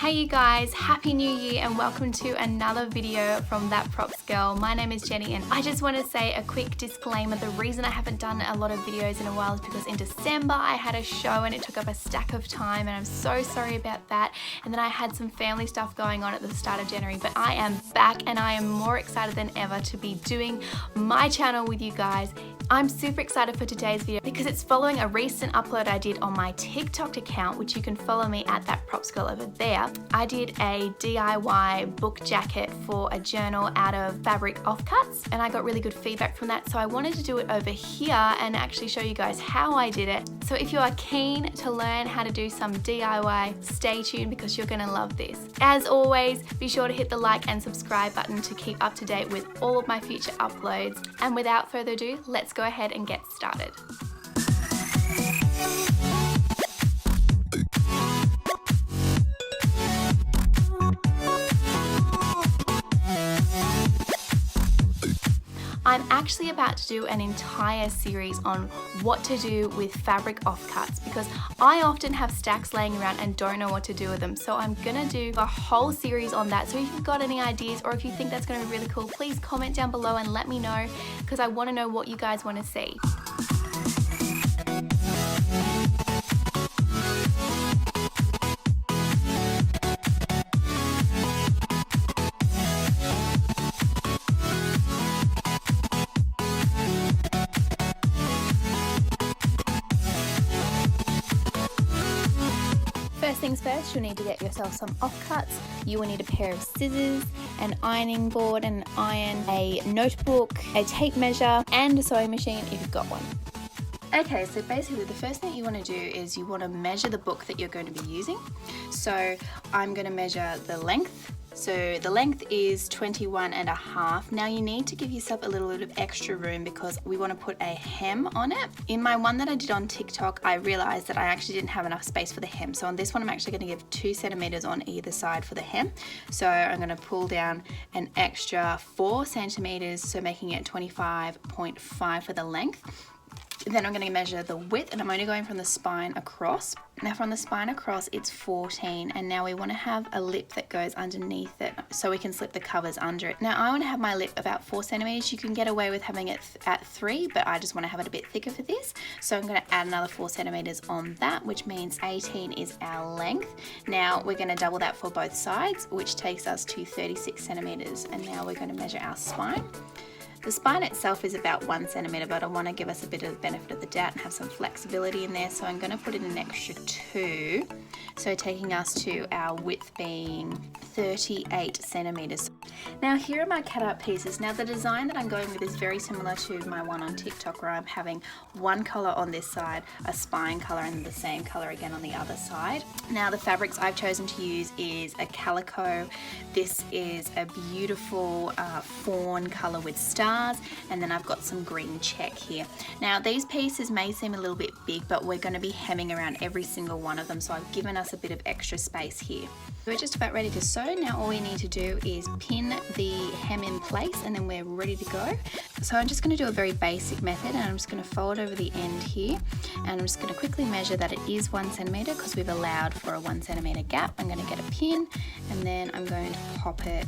Hey you guys, Happy New Year and welcome to another video from That Props Girl. My name is Jenny and I just want to say a quick disclaimer. The reason I haven't done a lot of videos in a while is because in December I had a show and it took up a stack of time and I'm so sorry about that. And then I had some family stuff going on at the start of January, but I am back and I am more excited than ever to be doing my channel with you guys. I'm super excited for today's video because it's following a recent upload I did on my TikTok account, which you can follow me at That Props Girl over there. I did a DIY book jacket for a journal out of fabric offcuts and I got really good feedback from that, so I wanted to do it over here and actually show you guys how I did it. So if you are keen to learn how to do some DIY, stay tuned because you're gonna love this. As always, be sure to hit the like and subscribe button to keep up to date with all of my future uploads. And without further ado, let's go ahead and get started. I'm actually about to do an entire series on what to do with fabric offcuts because I often have stacks laying around and don't know what to do with them. So I'm gonna do a whole series on that. So if you've got any ideas or if you think that's gonna be really cool, please comment down below and let me know because I wanna know what you guys wanna see. First things first, you'll need to get yourself some offcuts. You will need a pair of scissors, an ironing board, an iron, a notebook, a tape measure, and a sewing machine if you've got one. Okay, so basically the first thing you want to do is you want to measure the book that you're going to be using. So I'm going to measure the length. So the length is 21.5. Now you need to give yourself a little bit of extra room because we want to put a hem on it. In my one that I did on TikTok, I realized that I actually didn't have enough space for the hem. So on this one, I'm actually going to give 2 centimeters on either side for the hem. So I'm going to pull down an extra 4 centimeters, so making it 25.5 for the length. Then I'm going to measure the width and I'm only going from the spine across. Now from the spine across it's 14 and now we want to have a lip that goes underneath it so we can slip the covers under it. Now I want to have my lip about 4 centimeters. You can get away with having it at 3, but I just want to have it a bit thicker for this. So I'm going to add another 4 centimeters on that, which means 18 is our length. Now we're going to double that for both sides, which takes us to 36 centimeters. And now we're going to measure our spine. The spine itself is about 1 centimeter, but I want to give us a bit of the benefit of the doubt and have some flexibility in there. So I'm going to put in an extra 2. So taking us to our width being 38 centimeters. Now here are my cut out pieces. Now the design that I'm going with is very similar to my one on TikTok where I'm having one color on this side, a spine color, and the same color again on the other side. Now the fabrics I've chosen to use is a calico. This is a beautiful fawn color with stars, and then I've got some green check here. Now these pieces may seem a little bit big, but we're going to be hemming around every single one of them, so I've given us a bit of extra space here. We're just about ready to sew. Now all we need to do is pin the hem in place and then we're ready to go. So I'm just going to do a very basic method and I'm just going to fold over the end here and I'm just going to quickly measure that it is 1 centimeter because we've allowed for a 1 centimeter gap. I'm going to get a pin and then I'm going to pop it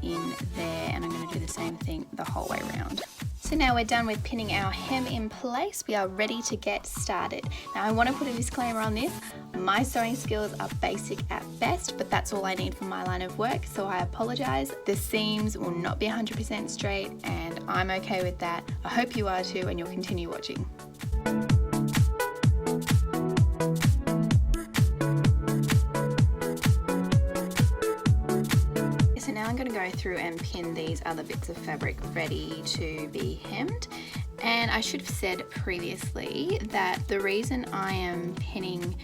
in there and I'm going to do the same thing the whole way around. So now we're done with pinning our hem in place. We are ready to get started. Now I want to put a disclaimer on this. My sewing skills are basic at best, but that's all I need for my line of work, so I apologize. The seams will not be 100% straight and I'm okay with that. I hope you are too and you'll continue watching. Now I'm going to go through and pin these other bits of fabric ready to be hemmed. And I should have said previously that the reason I am pinning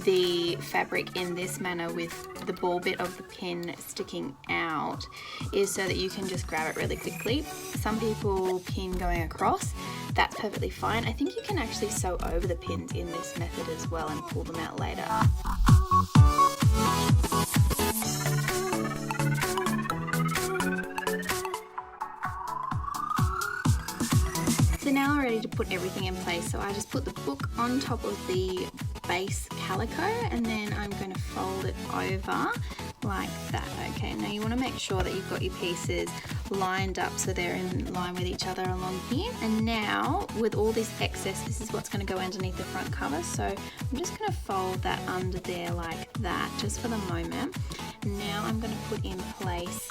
the fabric in this manner with the ball bit of the pin sticking out is so that you can just grab it really quickly. Some people pin going across. That's perfectly fine. I think you can actually sew over the pins in this method as well and pull them out later. So now I'm ready to put everything in place. So I just put the book on top of the base calico, and then I'm going to fold it over like that. Okay, now you want to make sure that you've got your pieces lined up so they're in line with each other along here. And now with all this excess, this is what's going to go underneath the front cover, so I'm just going to fold that under there like that just for the moment. Now I'm going to put in place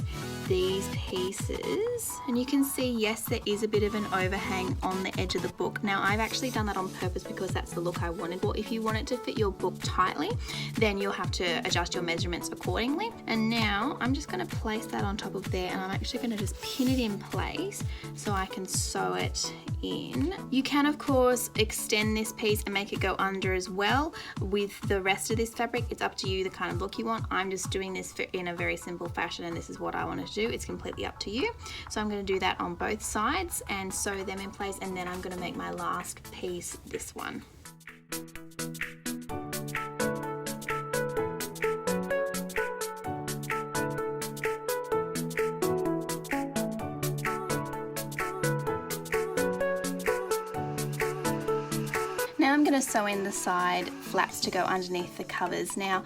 these pieces, and you can see, yes, there is a bit of an overhang on the edge of the book. Now I've actually done that on purpose because that's the look I wanted. Or if you want it to fit your book tightly, then you'll have to adjust your measurements accordingly. And now I'm just going to place that on top of there, and I'm actually going to just pin it in place so I can sew it in. You can of course extend this piece and make it go under as well with the rest of this fabric. It's up to you the kind of look you want. I'm just doing this in a very simple fashion, and this is what I want to do. It's completely up to you. So I'm going to do that on both sides and sew them in place, and then I'm going to make my last piece this one. Now I'm going to sew in the side flaps to go underneath the covers. Now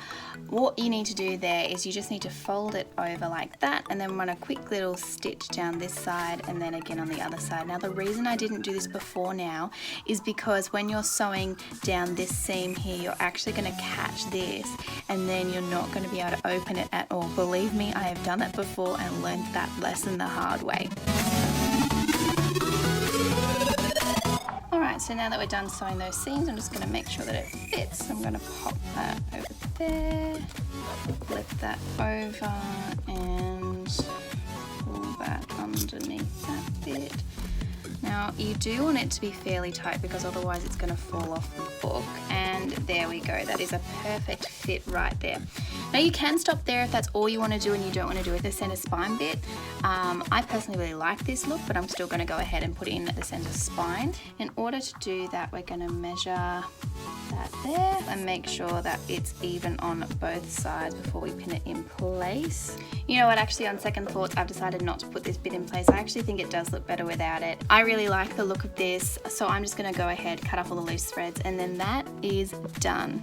what you need to do there is you just need to fold it over like that, and then run a quick little stitch down this side and then again on the other side. Now the reason I didn't do this before now is because when you're sewing down this seam here, you're actually going to catch this and then you're not going to be able to open it at all. Believe me, I have done it before and learned that lesson the hard way. Alright, so now that we're done sewing those seams, I'm just going to make sure that it fits. I'm going to pop that over there, flip that over and pull that underneath that bit. Now you do want it to be fairly tight because otherwise it's going to fall off the book, and there we go, that is a perfect fit right there. Now you can stop there if that's all you want to do and you don't want to do with the center spine bit. I personally really like this look, but I'm still going to go ahead and put it in at the center spine. In order to do that, we're going to measure that there and make sure that it's even on both sides before we pin it in place. You know what, actually on second thoughts I've decided not to put this bit in place. I actually think it does look better without it. I really like the look of this, so I'm just going to go ahead, cut off all the loose threads, and then that is done.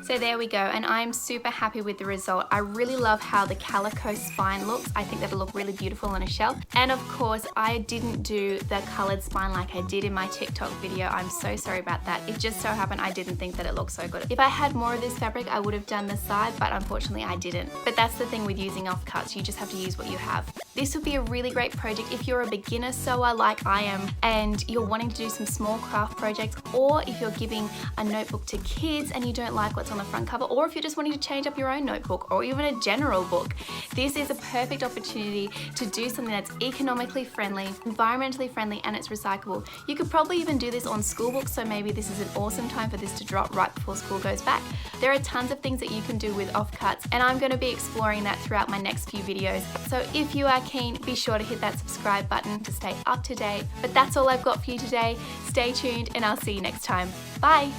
So there we go, and I'm super happy with the result. I really love how the calico spine looks. I think that'll look really beautiful on a shelf. And of course, I didn't do the colored spine like I did in my TikTok video. I'm so sorry about that. It just so happened I didn't think that it looked so good. If I had more of this fabric, I would have done the side, but unfortunately I didn't. But that's the thing with using offcuts. You just have to use what you have. This would be a really great project if you're a beginner sewer like I am and you're wanting to do some small craft projects, or if you're giving a notebook to kids and you don't like what's on the front cover, or if you're just wanting to change up your own notebook or even a general book. This is a perfect opportunity to do something that's economically friendly, environmentally friendly, and it's recyclable. You could probably even do this on school books, so maybe this is an awesome time for this to drop right before school goes back. There are tons of things that you can do with offcuts, and I'm going to be exploring that throughout my next few videos. So if you are keen, be sure to hit that subscribe button to stay up to date. But that's all I've got for you today. Stay tuned and I'll see you next time. Bye!